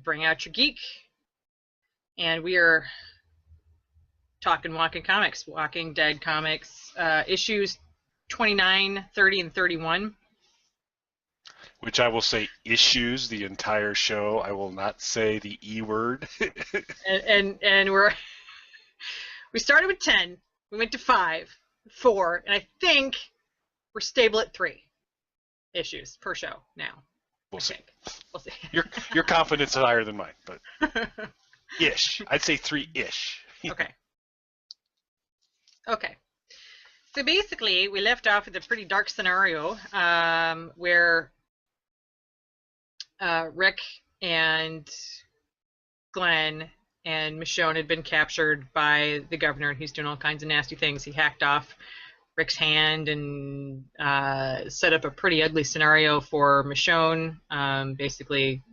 Bring out your geek, and we are talking Walking Dead comics, issues 29, 30, and 31. Which I will say issues the entire show. I will not say the E word. and we started with 10, we went to 5, 4, and I think we're stable at 3 issues per show now. We'll see. We'll see. Your confidence is higher than mine, but ish. I'd say 3-ish. Okay. So basically, we left off with a pretty dark scenario where Rick and Glenn and Michonne had been captured by the governor, and he's doing all kinds of nasty things. He hacked off Rick's hand and set up a pretty ugly scenario for Michonne, basically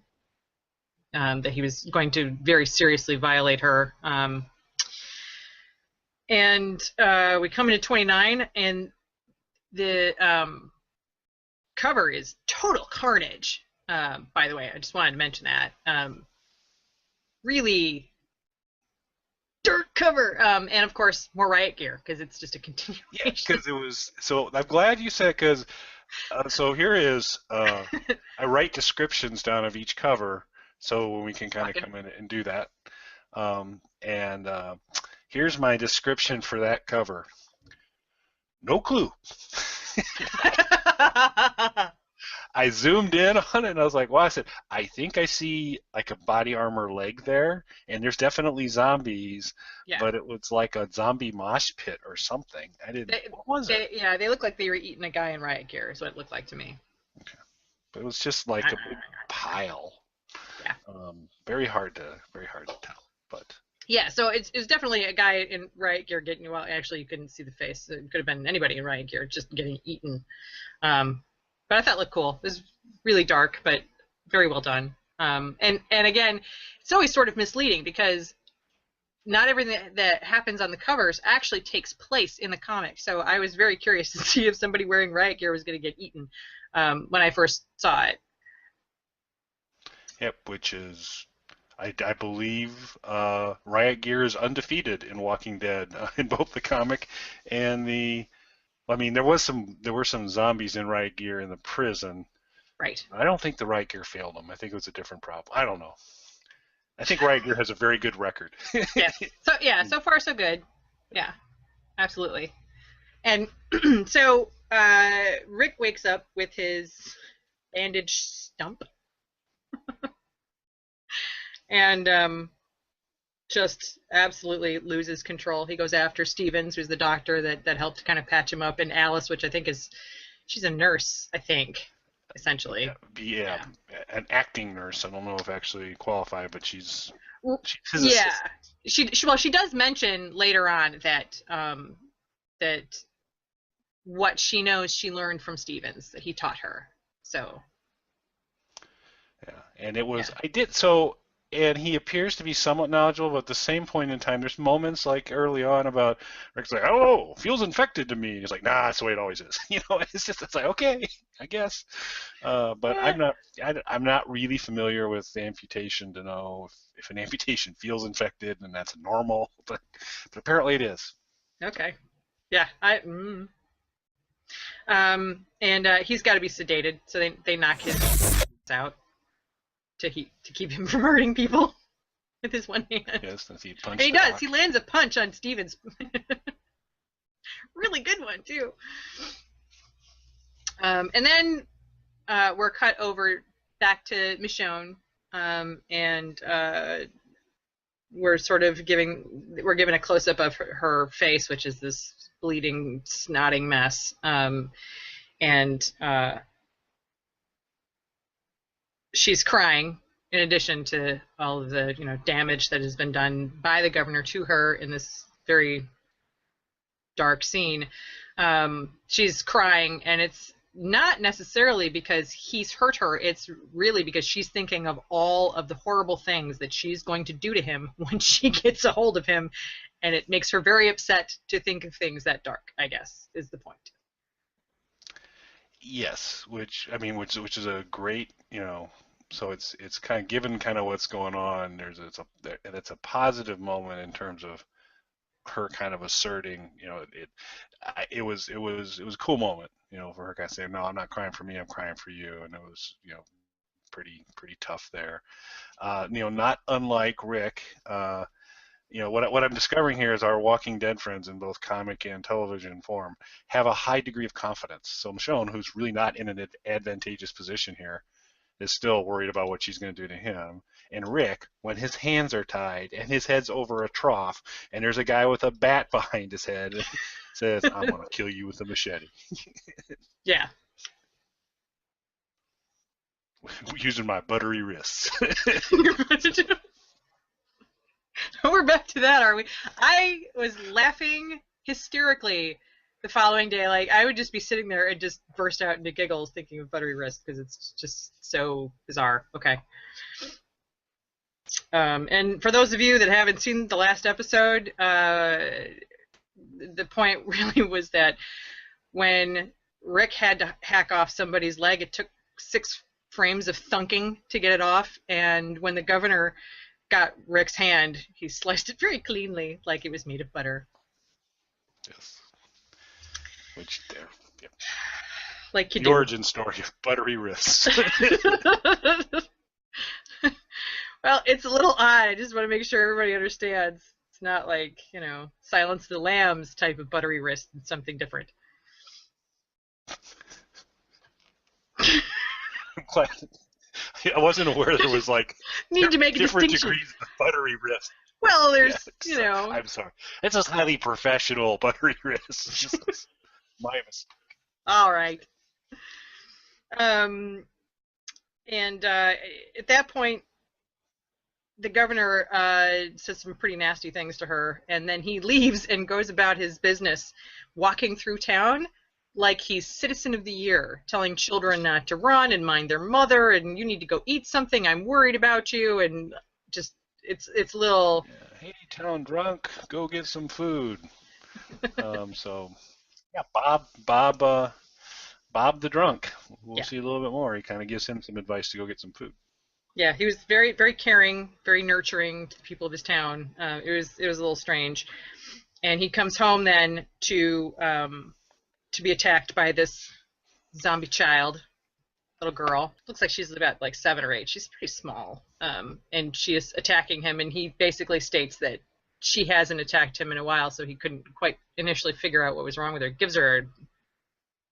that he was going to very seriously violate her. And we come into 29, and the cover is total carnage. By the way, I just wanted to mention that. Really dark cover, and of course more riot gear because it's just a continuation. Yeah, because it was. So I'm glad you said, because so here is I write descriptions down of each cover, so we can kind of come in and do that. Here's my description for that cover. No clue. I zoomed in on it and I was like, well, I said, I think I see like a body armor leg there, and there's definitely zombies, but it was like a zombie mosh pit or something. I didn't. What was it? Yeah, they looked like they were eating a guy in riot gear, is what it looked like to me. Okay. But it was just like a big pile. Yeah. Very hard to tell, but. Yeah, so it's definitely a guy in riot gear getting, well, actually you couldn't see the face. It could have been anybody in riot gear just getting eaten. But I thought it looked cool. It was really dark, but very well done. And again, it's always sort of misleading because not everything that happens on the covers actually takes place in the comic. So I was very curious to see if somebody wearing riot gear was going to get eaten when I first saw it. Yep, which is... I believe riot gear is undefeated in Walking Dead in both the comic and the. I mean, there were some zombies in riot gear in the prison. Right. I don't think the riot gear failed them. I think it was a different problem. I don't know. I think riot gear has a very good record. So far so good. Yeah, absolutely. And so Rick wakes up with his bandaged stump. And just absolutely loses control. He goes after Stevens, who's the doctor that helped kind of patch him up, and Alice, which I think she's a nurse, I think, essentially. Yeah, an acting nurse. I don't know if actually qualified, but she's his assistant. She does mention later on that that what she knows she learned from Stevens, that he taught her. So. Yeah, and it was And he appears to be somewhat knowledgeable, but at the same point in time, there's moments like early on about Rick's like, "Oh, feels infected to me." He's like, "Nah, that's the way it always is." It's like, okay, I guess. But I'm not really familiar with amputation to know if an amputation feels infected, and that's normal. But apparently it is. Okay. Yeah. And he's got to be sedated, so they knock his out. To keep him from hurting people with his one hand. Yes, he punches. And he does. He lands a punch on Stevens. Really good one too. And then we're cut over back to Michonne, and we're given a close up of her face, which is this bleeding, snotting mess, and. She's crying, in addition to all of the damage that has been done by the governor to her in this very dark scene. She's crying, and it's not necessarily because he's hurt her. It's really because she's thinking of all of the horrible things that she's going to do to him when she gets a hold of him, and it makes her very upset to think of things that dark, I guess, is the point. Yes, which is a great, So it's kind of given kind of what's going on. It's a positive moment in terms of her kind of asserting, it was a cool moment, for her kind of saying, no, I'm not crying for me, I'm crying for you, and it was, pretty tough there. Not unlike Rick. What I'm discovering here is our Walking Dead friends in both comic and television form have a high degree of confidence. So Michonne, who's really not in an advantageous position here, is still worried about what she's going to do to him. And Rick, when his hands are tied and his head's over a trough and there's a guy with a bat behind his head, says, I'm going to kill you with a machete. Yeah. Using my buttery wrists. We're back to that, are we? I was laughing hysterically the following day. Like, I would just be sitting there and just burst out into giggles thinking of buttery wrist because it's just so bizarre. Okay. And for those of you that haven't seen the last episode, the point really was that when Rick had to hack off somebody's leg, it took 6 frames of thunking to get it off, and when the governor got Rick's hand, he sliced it very cleanly like it was made of butter. Yes. Which there, yep. Like the origin story of buttery wrists. Well, it's a little odd. I just want to make sure everybody understands. It's not like, Silence of the Lambs type of buttery wrist. It's something different. I'm glad. I wasn't aware there was need to make a different distinction. degrees of buttery wrist. Well, there's, I'm sorry. It's a highly professional buttery wrist. It's just my mistake. All right. And at that point, the governor says some pretty nasty things to her, and then he leaves and goes about his business, walking through town like he's Citizen of the Year, telling children not to run and mind their mother, and you need to go eat something, I'm worried about you, and just, it's a little... Yeah. Hey, town drunk, go get some food. So, yeah, Bob the drunk. We'll see a little bit more. He kind of gives him some advice to go get some food. Yeah, he was very, very caring, very nurturing to the people of his town. It was a little strange, and he comes home then to be attacked by this zombie child, little girl. Looks like she's about 7 or 8. She's pretty small, and she is attacking him. And he basically states that she hasn't attacked him in a while, so he couldn't quite initially figure out what was wrong with her. Gives her a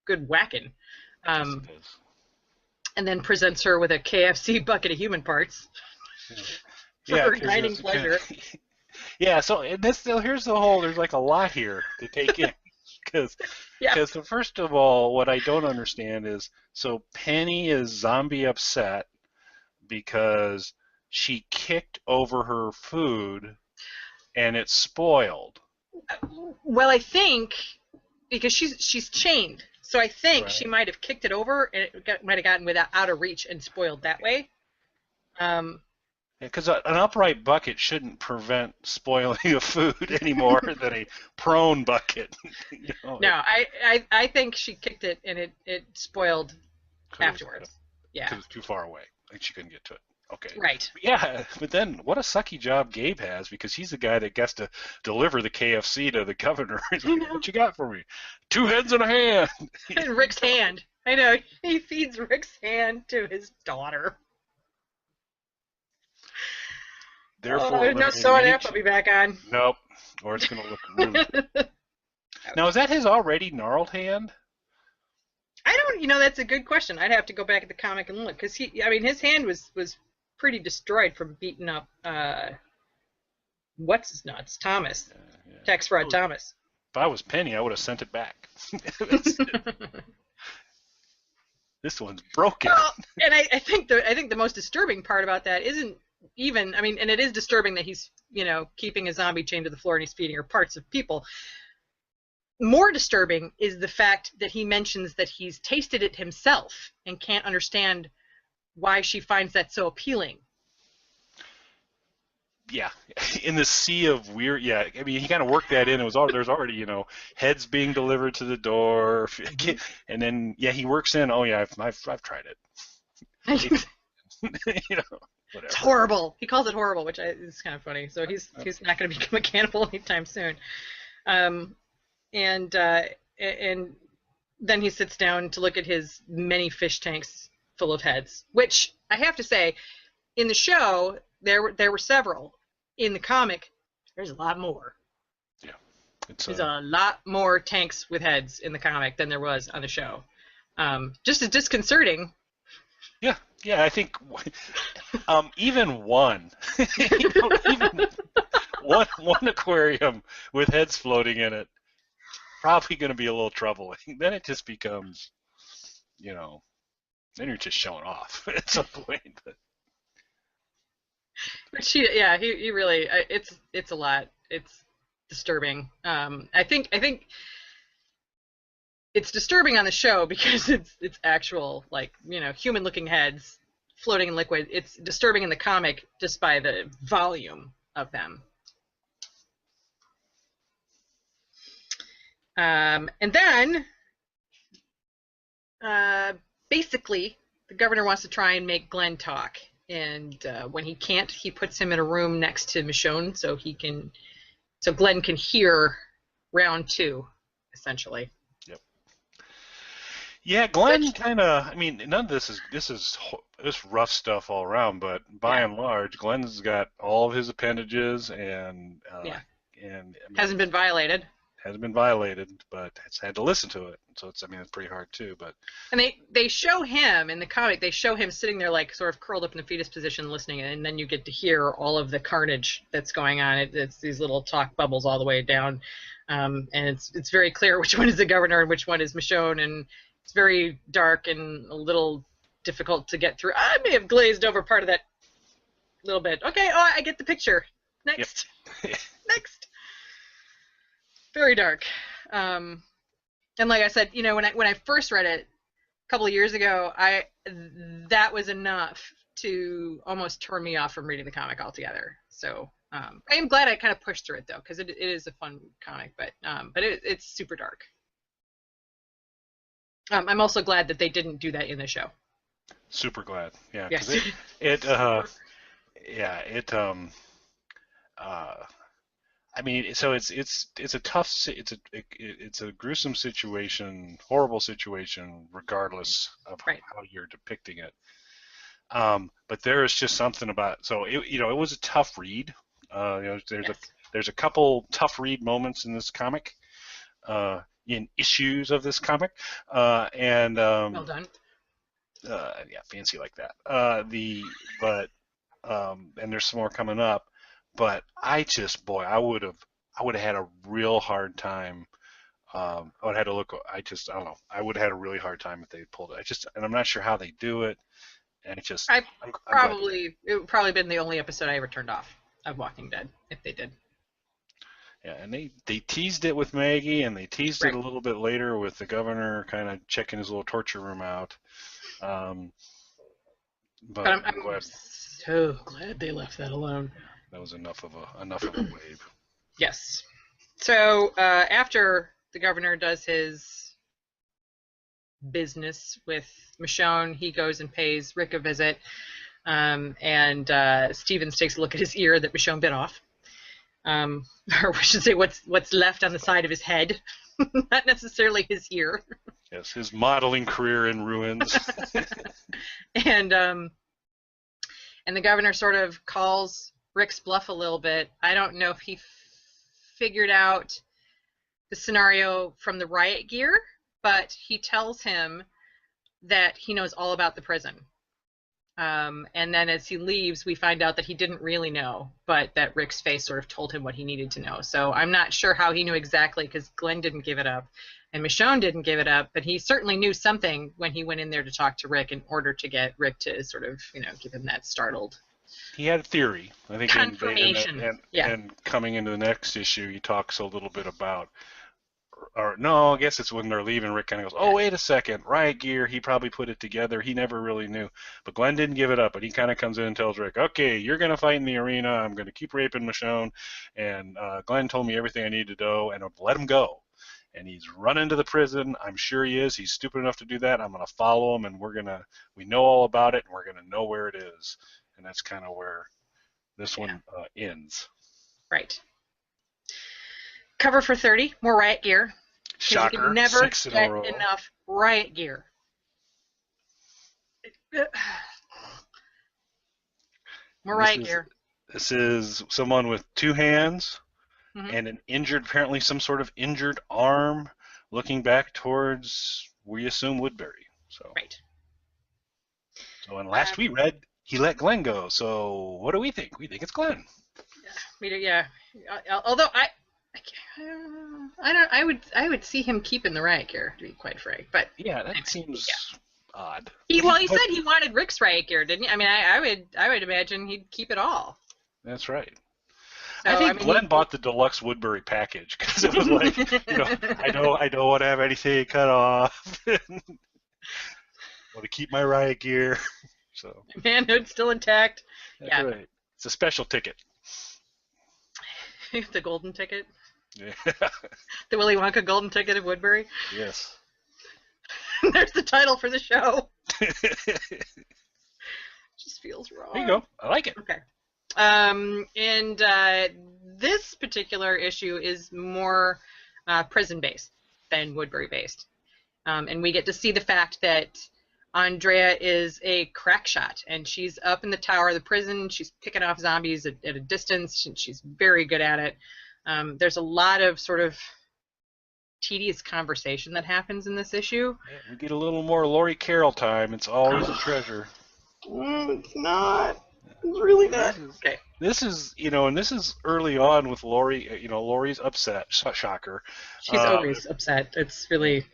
good whacking. And then presents her with a KFC bucket of human parts for her dining pleasure. Yeah, so here's the whole, there's a lot here to take in. Because first of all, what I don't understand is, so Penny is zombie upset because she kicked over her food and it's spoiled. Well, I think because she's chained. So I think she might have kicked it over, and it might have gotten out of reach and spoiled that way. Because an upright bucket shouldn't prevent spoiling of food any more than a prone bucket. No, I think she kicked it, and it spoiled afterwards. Yeah. Because it was too far away. She couldn't get to it. Okay. Right. Yeah, but then what a sucky job Gabe has, because he's the guy that gets to deliver the KFC to the governor. He's like, what you got for me? 2 heads and a hand. And Rick's hand. I know. He feeds Rick's hand to his daughter. Therefore, no sewing up. I'll be back on. Nope. Or it's going to look really good. Now, is that his already gnarled hand? I don't, that's a good question. I'd have to go back at the comic and look, because his hand was pretty destroyed from beating up what's his nuts, Thomas, Tax Fraud Thomas. If I was Penny, I would have sent it back. This one's broken. Well, and I think the most disturbing part about that isn't even, and it is disturbing that he's keeping a zombie chained to the floor and he's feeding her parts of people. More disturbing is the fact that he mentions that he's tasted it himself and can't understand why she finds that so appealing. Yeah, in the sea of weird. Yeah, he kind of worked that in. There's already heads being delivered to the door, and then he works in. Oh yeah, I've tried it. you know, whatever. It's horrible. He calls it horrible, which is kind of funny. So he's not going to become a cannibal anytime soon. Um, and then he sits down to look at his many fish tanks full of heads, which I have to say, in the show there were several. In the comic, there's a lot more. Yeah, there's a lot more tanks with heads in the comic than there was on the show. Just as disconcerting. Yeah, I think even one, even one aquarium with heads floating in it, probably going to be a little troubling. Then it just becomes, then you're just showing off at some point. But he really, it's a lot. It's disturbing. I think it's disturbing on the show because it's actual, like, human-looking heads floating in liquid. It's disturbing in the comic just by the volume of them. And then, basically, the governor wants to try and make Glenn talk. And when he can't, he puts him in a room next to Michonne so Glenn can hear round 2, essentially. Yep. Yeah, Glenn kind of. I mean, none of this is rough stuff all around, but by and large, Glenn's got all of his appendages and hasn't been violated. Hasn't been violated, but has had to listen to it. So it's pretty hard too. But and they show him in the comic. They show him sitting there, like, sort of curled up in the fetus position, listening, and then you get to hear all of the carnage that's going on. It's these little talk bubbles all the way down, and it's very clear which one is the governor and which one is Michonne, and it's very dark and a little difficult to get through. I may have glazed over part of that a little bit. Okay, I get the picture. Next, yep. Next. Very dark. And like I said, when I first read it a couple of years ago, that was enough to almost turn me off from reading the comic altogether. So I am glad I kind of pushed through it, though, because it is a fun comic, but it's super dark. I'm also glad that they didn't do that in the show. Super glad, yeah. Yes. I mean, so it's a tough, it's a gruesome situation, horrible situation, regardless of how you're depicting it. But there is just something about, so it was a tough read. There's a couple tough read moments in this comic, in issues of this comic, and well done. Fancy like that. And there's some more coming up. But I would have had a real hard time. I would have had to look. I don't know. I would have had a really hard time if they pulled it. And I'm not sure how they do it. And it would probably been the only episode I ever turned off of Walking Dead if they did. Yeah, and they teased it with Maggie, and they teased it a little bit later with the governor kind of checking his little torture room out. But I'm so glad they left that alone. That was enough of a wave. Yes. So after the governor does his business with Michonne, he goes and pays Rick a visit, and Stevens takes a look at his ear that Michonne bit off, or I should say what's left on the side of his head, not necessarily his ear. Yes, his modeling career in ruins. And the governor sort of calls Rick's bluff a little bit. I don't know if he figured out the scenario from the riot gear, but he tells him that he knows all about the prison. And then as he leaves, we find out that he didn't really know, but that Rick's face sort of told him what he needed to know. So I'm not sure how he knew exactly, because Glenn didn't give it up and Michonne didn't give it up, but he certainly knew something when he went in there to talk to Rick in order to get Rick to sort of, give him that startled. He had a theory. I think confirmation. And coming into the next issue, he talks a little bit about, or no, I guess it's when they're leaving, Rick kind of goes, oh, wait a second, riot gear, he probably put it together. He never really knew. But Glenn didn't give it up, but he kind of comes in and tells Rick, okay, you're going to fight in the arena. I'm going to keep raping Michonne. And Glenn told me everything I need to know, and I'll let him go. and he's running to the prison. I'm sure he is. He's stupid enough to do that. I'm going to follow him, and we know all about it, and we're going to know where it is. And that's kind of where this one ends. Right. Cover for 30, more riot gear. Shocker, you can never 6 in a get row. enough riot gear. More riot gear. This is someone with 2 hands and an injured, apparently some sort of injured arm, looking back towards, we assume, Woodbury. So. Right. So, and last we read, he let Glenn go. So, what do we think? We think it's Glenn. Yeah. Although I would see him keeping the riot gear, to be quite frank. But yeah, that seems odd. He said he wanted Rick's riot gear, didn't he? I mean, I would imagine he'd keep it all. That's right. So, I think Glenn bought the deluxe Woodbury package because it was like, I don't want to have anything cut off. I want to keep my riot gear. So manhood's still intact. That's right. It's a special ticket. The golden ticket. Yeah. The Willy Wonka golden ticket of Woodbury. Yes. There's the title for the show. Just feels wrong. There you go. I like it. Okay. And this particular issue is more prison-based than Woodbury-based. And we get to see the fact that Andrea is a crack shot, and she's up in the tower of the prison. She's picking off zombies at a distance, and she's very good at it. There's a lot of sort of tedious conversation that happens in this issue. Yeah, we get a little more Laurie Carroll time. It's always a treasure. It's not. It's really not. Okay. This is, and this is early on with Laurie. Laurie's upset. Shocker. She's always upset. It's really.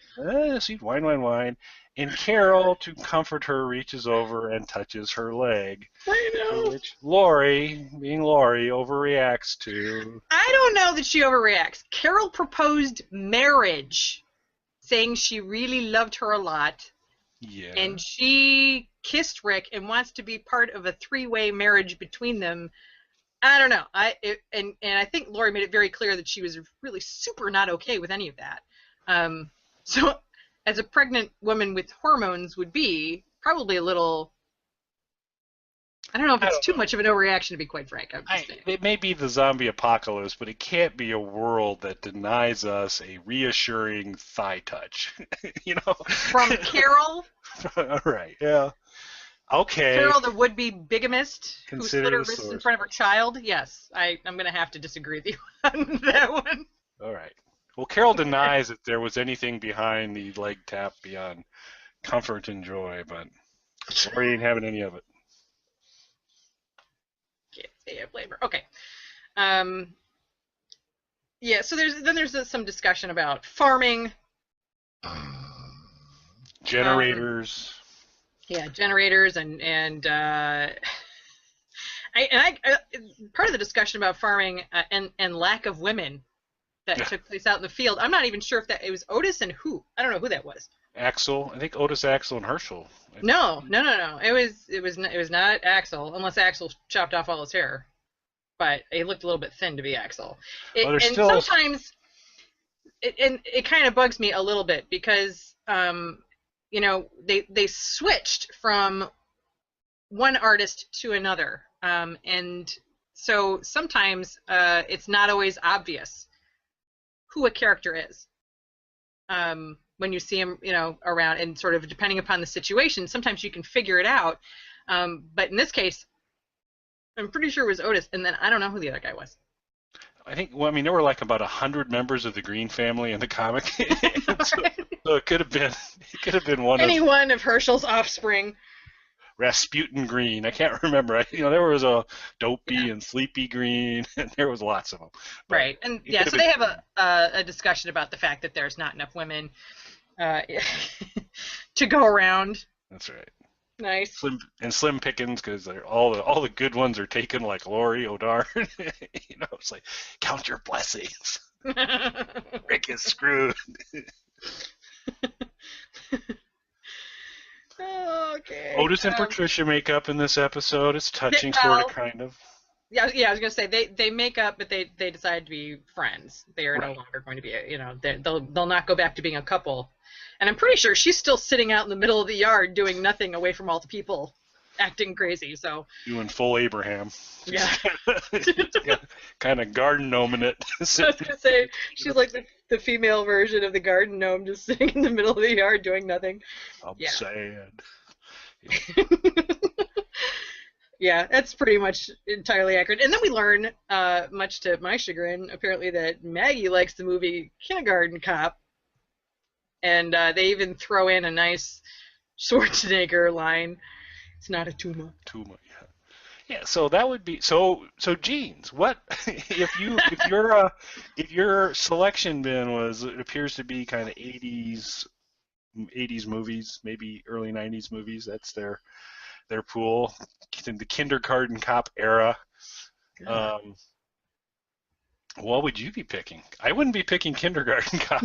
See, whine. And Carol, to comfort her, reaches over and touches her leg. I know. Which Laurie, being Laurie, overreacts to. I don't know that she overreacts. Carol proposed marriage, saying she really loved her a lot. Yeah. And she kissed Rick and wants to be part of a 3-way marriage between them. I don't know. And I think Laurie made it very clear that she was really super not okay with any of that. So as a pregnant woman with hormones would be, probably a little, I don't know if it's too much of an overreaction, to be quite frank. It may be the zombie apocalypse, but it can't be a world that denies us a reassuring thigh touch. From Carol? All right, yeah. Okay. Carol, the would-be bigamist who Consider slit her the wrists in source. front of her child? Yes, I'm going to have to disagree with you on that one. All right. Well, Carol denies that there was anything behind the leg tap beyond comfort and joy, but Laurie ain't having any of it. Can't say I blame her. Okay. Yeah, so there's some discussion about farming. Generators. Generators and part of the discussion about farming and lack of women that took place out in the field. I'm not even sure if it was Otis and who. I don't know who that was. Axel. I think Otis, Axel, and Herschel. No. It was not Axel, unless Axel chopped off all his hair. But he looked a little bit thin to be Axel. Sometimes it kind of bugs me a little bit because they switched from one artist to another, and so sometimes it's not always obvious who a character is when you see him, around, and sort of depending upon the situation, sometimes you can figure it out. But in this case, I'm pretty sure it was Otis, and then I don't know who the other guy was. I think, there were like about 100 members of the Green family in the comic. So it could have been any one of Herschel's offspring. Rasputin Green. I can't remember. There was a Dopey and Sleepy Green, and there was lots of them. But right, and so they have a discussion about the fact that there's not enough women to go around. That's right. Nice. Slim pickings, because all the good ones are taken, like Laurie O'Darn. It's like, count your blessings. Rick is screwed. Okay. Otis and Patricia make up in this episode. It's touching, sort of, kind of. Yeah, I was gonna say they make up, but they decide to be friends. They are no Right. longer going to be, they'll not go back to being a couple. And I'm pretty sure she's still sitting out in the middle of the yard doing nothing away from all the people, acting crazy. So Doing full Abraham. yeah, Kind of garden gnoming it. I was gonna say she's like the female version of the garden gnome, just sitting in the middle of the yard doing nothing. I'm Yeah. sad. Yeah, that's pretty much entirely accurate. And then we learn, much to my chagrin, apparently that Maggie likes the movie Kindergarten Cop, and they even throw in a nice Schwarzenegger line. It's not a tumor. Too much. Yeah, so that would be so Jeans. What if your selection bin was it appears to be kind of 80s movies, maybe early 90s movies. That's their pool in the kindergarten cop era. Um, what would you be picking? I wouldn't be picking kindergarten cop.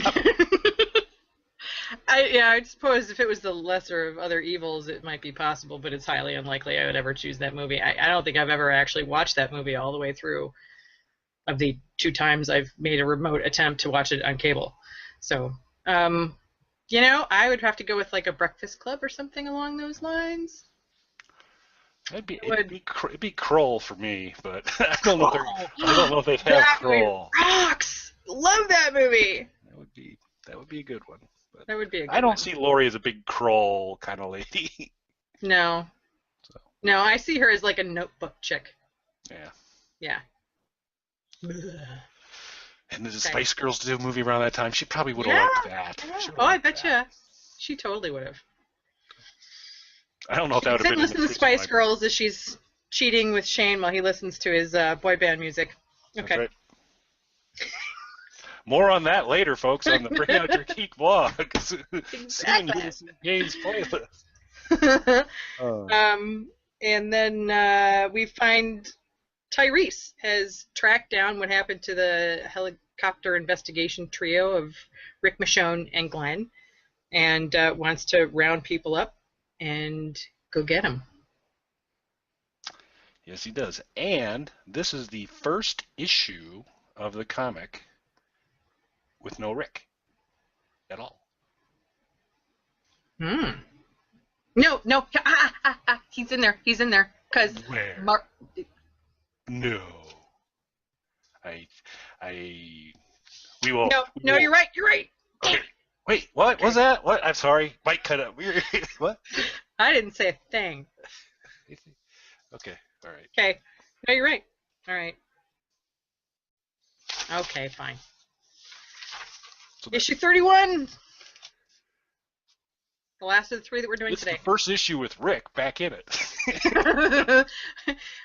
I suppose if it was the lesser of other evils, it might be possible, but it's highly unlikely I would ever choose that movie. I don't think I've ever actually watched that movie all the way through, of the 2 times I've made a remote attempt to watch it on cable. So, I would have to go with like a Breakfast Club or something along those lines. It'd be Krull for me, but I don't know if they'd have That movie Krull. rocks! Love that movie. That would be a good one. But That would be a good I don't one. see Lori as a big Krull kind of lady. No. So No, I see her as like a notebook chick. yeah. Yeah. And the Okay. Spice Girls did a movie around that time. She probably would have liked that. She would've Oh, I liked bet that. you. She totally would have. I don't know if She that can would have sit and been in listen to the Spice Library. Girls as she's cheating with Shane while he listens to his boy band music. That's Okay. right. More on that later, folks, on the Bring Out Your Geek blog. Soon Exactly. you'll see Gaines' playlist. And then we find Tyrese has tracked down what happened to the helicopter investigation trio of Rick, Michonne, and Glenn, and wants to round people up and go get them. Yes, he does. And this is the first issue of the comic with no Rick at all. No, he's in there. He's in there because Where? No. We will. No, you're right. You're right. Okay. Wait, what Okay. was that? What? I'm sorry. Mike cut up. What? I didn't say a thing. Okay. All right. Okay. No, you're right. All right. Okay, fine. So Issue 31. The last of the 3 that we're doing it's today. the first issue with Rick back in it.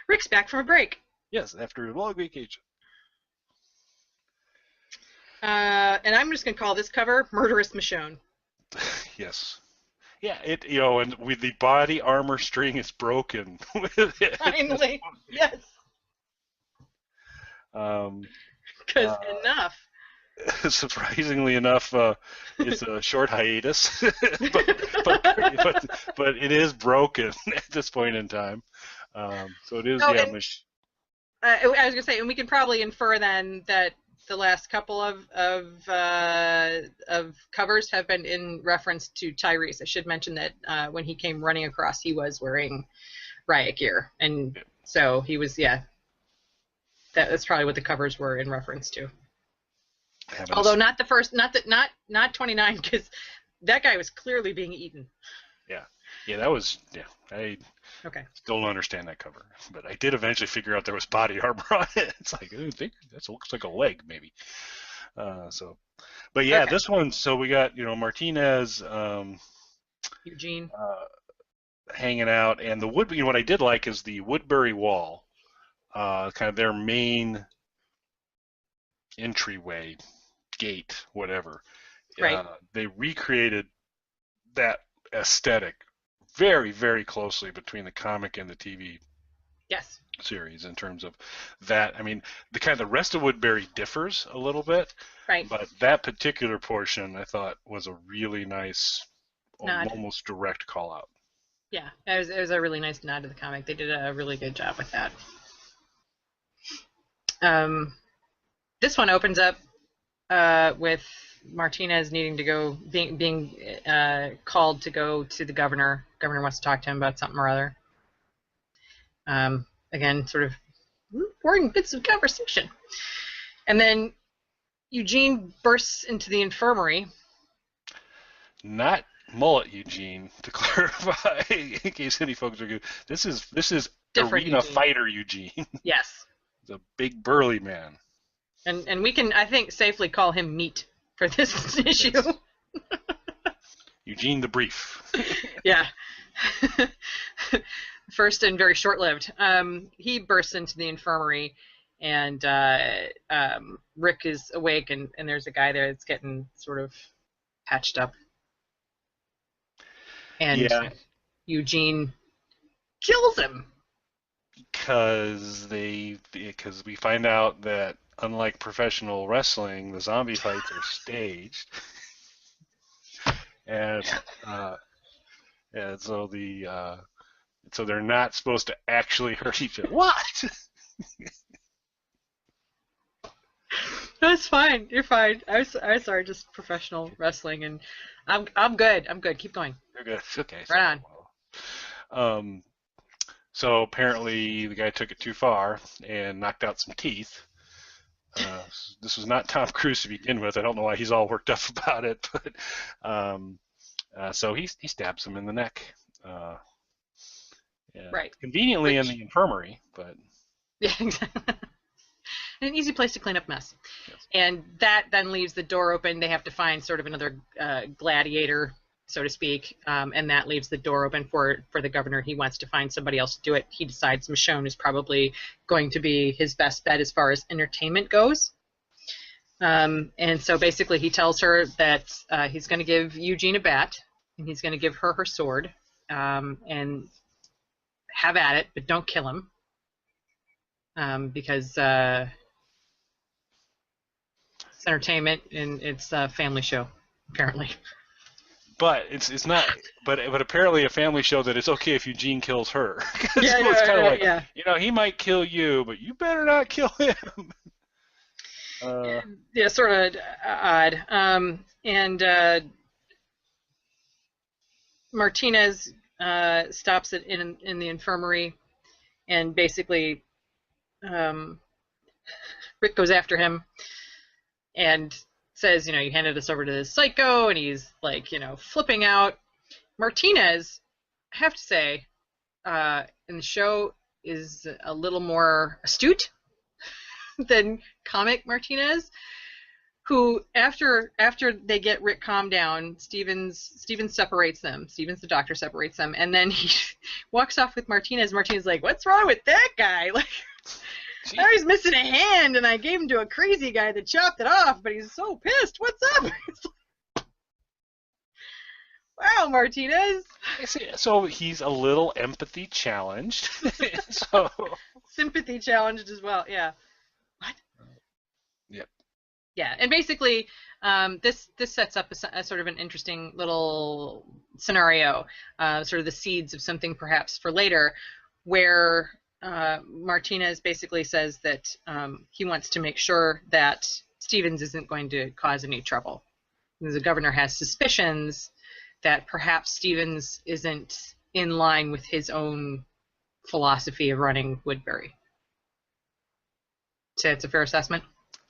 Rick's back from a break. Yes, after a long vacation. And I'm just going to call this cover Murderous Michonne. Yes. Yeah, and with the body armor string is broken. Finally. Yes. Because enough. Surprisingly enough, it's a short hiatus, but it is broken at this point in time. So it is, I was going to say, and we can probably infer then that the last couple of covers have been in reference to Tyrese. I should mention that when he came running across, he was wearing riot gear, and so he was, that's probably what the covers were in reference to. Although not the first, not 29, because that guy was clearly being eaten. Yeah, that was, I still don't understand that cover, but I did eventually figure out there was body armor on it. It's like, I think that looks like a leg, maybe. But yeah, this one, so we got, Martinez, Eugene, hanging out, and the what I did like is the Woodbury wall, kind of their main entryway, gate, whatever. Right. They recreated that aesthetic very, very closely between the comic and the TV series in terms of that. I mean, the rest of Woodbury differs a little bit, right? But that particular portion I thought was a really nice, almost direct call out. Yeah, it was a really nice nod to the comic. They did a really good job with that. This one opens up with Martinez needing to go, being called to go to the governor. Governor wants to talk to him about something or other. Again, sort of boring bits of conversation. And then Eugene bursts into the infirmary. Not mullet Eugene, to clarify, in case any folks are good. This is Different arena Eugene. fighter Eugene. Yes. The big burly man. And we can, I think, safely call him meat for this issue. Yes. Eugene the Brief. Yeah. First and very short-lived. He bursts into the infirmary, and Rick is awake, and there's a guy there that's getting sort of patched up. And Eugene kills him. Because we find out that unlike professional wrestling, the zombie fights are staged, and so so they're not supposed to actually hurt each other. What? That's fine. You're fine. I was sorry. Just professional wrestling, and I'm good. I'm good. Keep going. You're good. Okay. Right on. So apparently the guy took it too far and knocked out some teeth. This was not Tom Cruise to begin with. I don't know why he's all worked up about it, but so he stabs him in the neck. Right. Conveniently in the infirmary, but yeah, exactly. An easy place to clean up mess. Yes. And that then leaves the door open. They have to find sort of another gladiator, so to speak, and that leaves the door open for the governor. He wants to find somebody else to do it. He decides Michonne is probably going to be his best bet as far as entertainment goes. And so basically he tells her that he's going to give Eugene a bat, and he's going to give her her sword, and have at it, but don't kill him, because it's entertainment and it's a family show, apparently. But it's not. But apparently a family show that it's okay if Eugene kills her. Yeah, so it's kind of like, yeah. he might kill you, but you better not kill him. Yeah, sort of odd. And Martinez stops it in the infirmary, and basically Rick goes after him and says, you handed us over to this psycho, and he's like, flipping out. Martinez, I have to say, in the show is a little more astute than comic Martinez, who after they get Rick calmed down, Stevens separates them. Stevens, the doctor, separates them, and then he walks off with Martinez. Martinez like, what's wrong with that guy? Like, now he's missing a hand, and I gave him to a crazy guy that chopped it off, but he's so pissed. What's up? Wow, Martinez. So he's a little empathy challenged. So Sympathy challenged as well. Yeah. What? Yep. Yeah, and basically, this sets up a sort of an interesting little scenario, sort of the seeds of something perhaps for later, where Martinez basically says that he wants to make sure that Stevens isn't going to cause any trouble. The governor has suspicions that perhaps Stevens isn't in line with his own philosophy of running Woodbury. Say it's a fair assessment?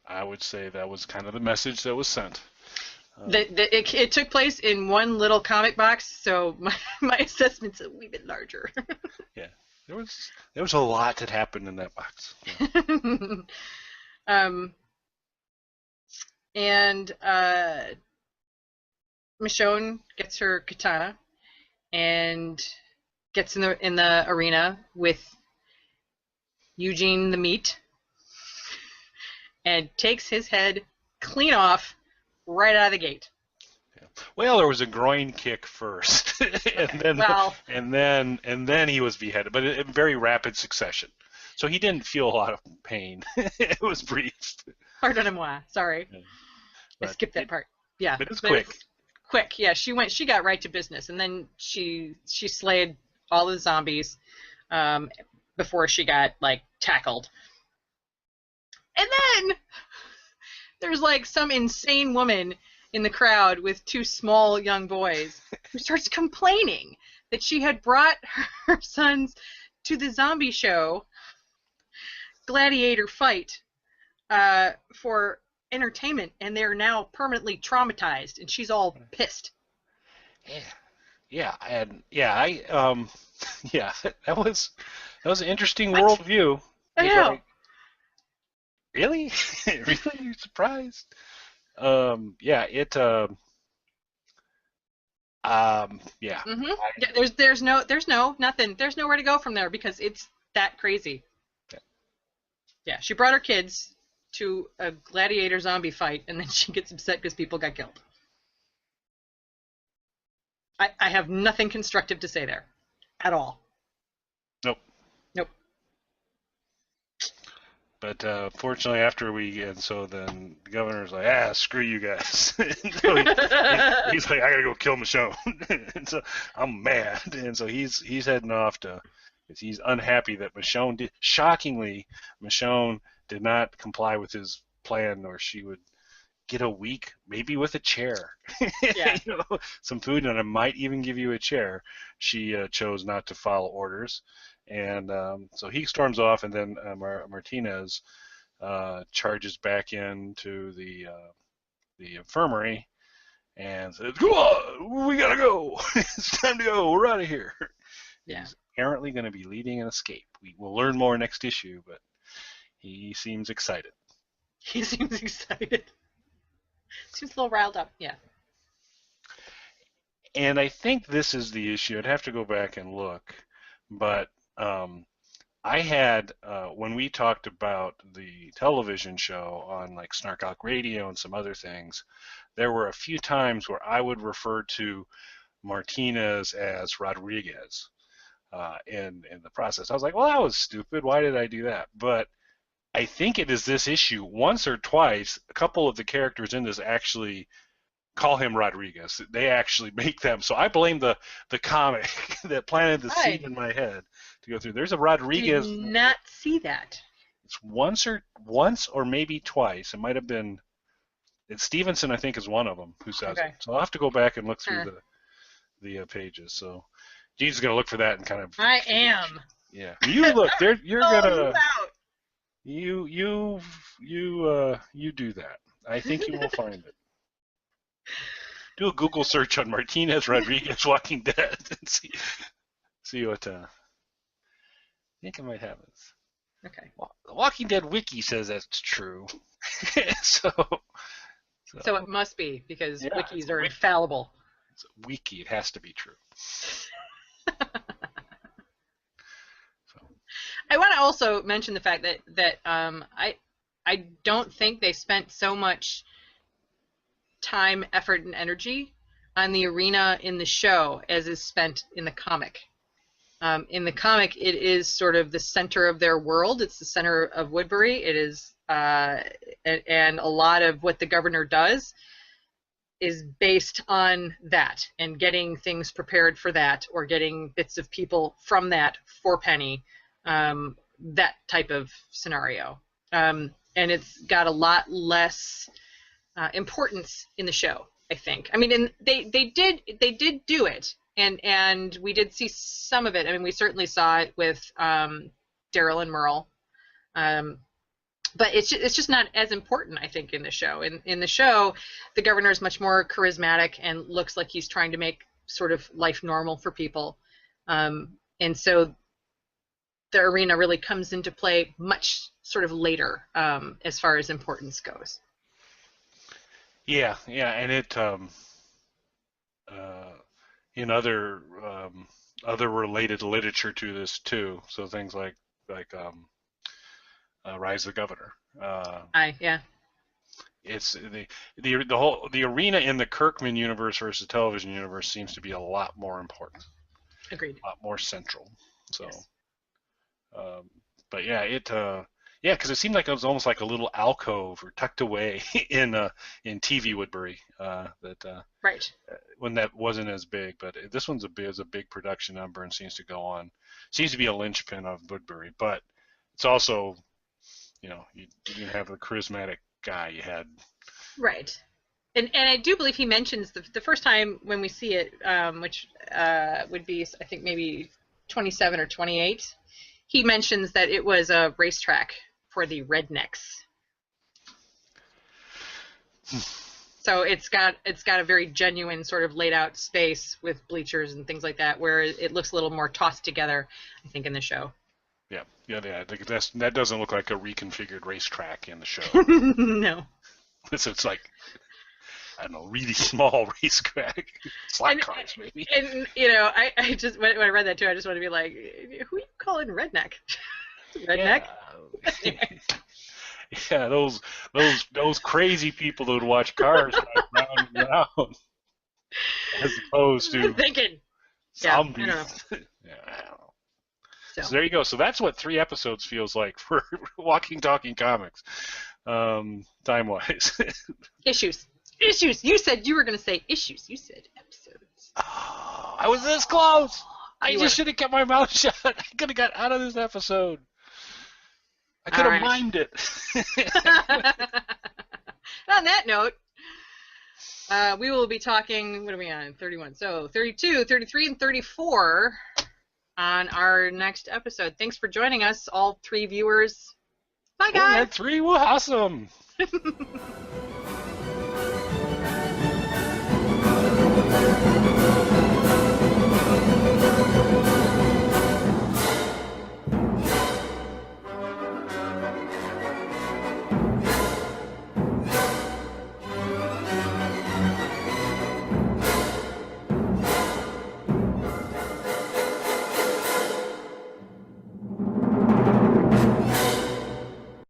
I would say that was kind of the message that was sent. It took place in one little comic box, so my assessment's a wee bit larger. Yeah, there was a lot that happened in that box. Yeah. And Michonne gets her katana and gets in the arena with Eugene the Meat and takes his head clean off right out of the gate. Yeah. Well, there was a groin kick first, and then he was beheaded, but in very rapid succession. So he didn't feel a lot of pain. It was brief. Pardonnez-moi. Sorry, Yeah. I skipped that part. Yeah, but it's quick. Quick, yeah. She got right to business, and then she slayed all the zombies before she got tackled. And then there's like some insane woman in the crowd with two small young boys who starts complaining that she had brought her sons to the zombie show gladiator fight for entertainment, and they're now permanently traumatized, and she's all pissed. Yeah, and yeah, yeah, that was an interesting worldview. I know. Like, really? Really? You're surprised? Yeah, yeah. Yeah, there's nothing. There's nowhere to go from there because it's that crazy. Yeah, she brought her kids to a gladiator zombie fight, and then she gets upset because people got killed. I have nothing constructive to say there, at all. Nope. Nope. But fortunately, and so then the governor's like, screw you guys. So he's like, I gotta go kill Michonne. And so I'm mad, and so he's heading off because he's unhappy that shockingly, Michonne did not comply with his plan, or she would get a week, maybe with a chair. Yeah. Some food, and I might even give you a chair. She chose not to follow orders. And so he storms off, and then Martinez charges back into the infirmary and says, "Come on, we gotta go. It's time to go. We're out of here." Yeah. He's apparently going to be leading an escape. We will learn more next issue, but he seems excited. He seems excited. Seems a little riled up. Yeah. And I think this is the issue. I'd have to go back and look, but I had when we talked about the television show on like Snarkock Radio and some other things, there were a few times where I would refer to Martinez as Rodriguez in the process. I was like, well, that was stupid. Why did I do that? But I think it is this issue. Once or twice, a couple of the characters in this actually call him Rodriguez. They actually make them. So I blame the comic that planted the seed in my head to go through. There's a Rodriguez. Did not see that. It's once or maybe twice. It might have been. It's Stevenson, I think, is one of them who says it. So I'll have to go back and look through the pages. So Gene's gonna look for that and kind of. I am. Yeah, you look. There, you're gonna. You do that. I think you will find it. Do a Google search on Martinez Rodriguez Walking Dead and see what. I think I might have this. Okay. The Walking Dead wiki says that's true. so it must be because wikis are infallible. It's a wiki. It has to be true. I want to also mention the fact that I don't think they spent so much time, effort, and energy on the arena in the show as is spent in the comic. In the comic, it is sort of the center of their world. It's the center of Woodbury. It is, and a lot of what the governor does is based on that and getting things prepared for that, or getting bits of people from that for Penny. That type of scenario, and it's got a lot less importance in the show, I think. I mean, and they did do it, and we did see some of it. I mean, we certainly saw it with Daryl and Merle, but it's just not as important, I think, in the show. In the show, the governor is much more charismatic and looks like he's trying to make sort of life normal for people, and so the arena really comes into play much sort of later as far as importance goes. Yeah, and it in other related literature to this too. So things like Rise of the Governor. It's the arena in the Kirkman universe versus the television universe seems to be a lot more important. Agreed. A lot more central. So. Yes. But yeah, because it seemed like it was almost like a little alcove or tucked away in TV Woodbury. Right. When that wasn't as big, but this one's a big production number and seems to be a linchpin of Woodbury. But it's also, you didn't have the charismatic guy you had. Right. And I do believe he mentions the first time when we see it, which would be, I think, maybe 27 or 28, he mentions that it was a racetrack for the rednecks. So it's got a very genuine sort of laid out space with bleachers and things like that, where it looks a little more tossed together, I think, in the show. Yeah. I think that doesn't look like a reconfigured racetrack in the show. No. It's like, I don't know, really small racetrack. Slack cars, maybe. And I just when I read that too, I just want to be like, who are you calling redneck? Redneck? Yeah. Yeah, those crazy people that would watch cars drive round and round, as opposed to thinking zombies. Yeah, I don't know. Yeah, I don't know. So there you go. So that's what 3 episodes feels like for Walking Talking Comics, time-wise. Issues. You said you were going to say issues. You said episodes. Oh, I was this close. I just should have kept my mouth shut. I could have got out of this episode. I could have mimed it. On that note, we will be talking, what are we on? 31. So 32, 33, and 34 on our next episode. Thanks for joining us, all 3 viewers. Bye, guys. 3 were awesome.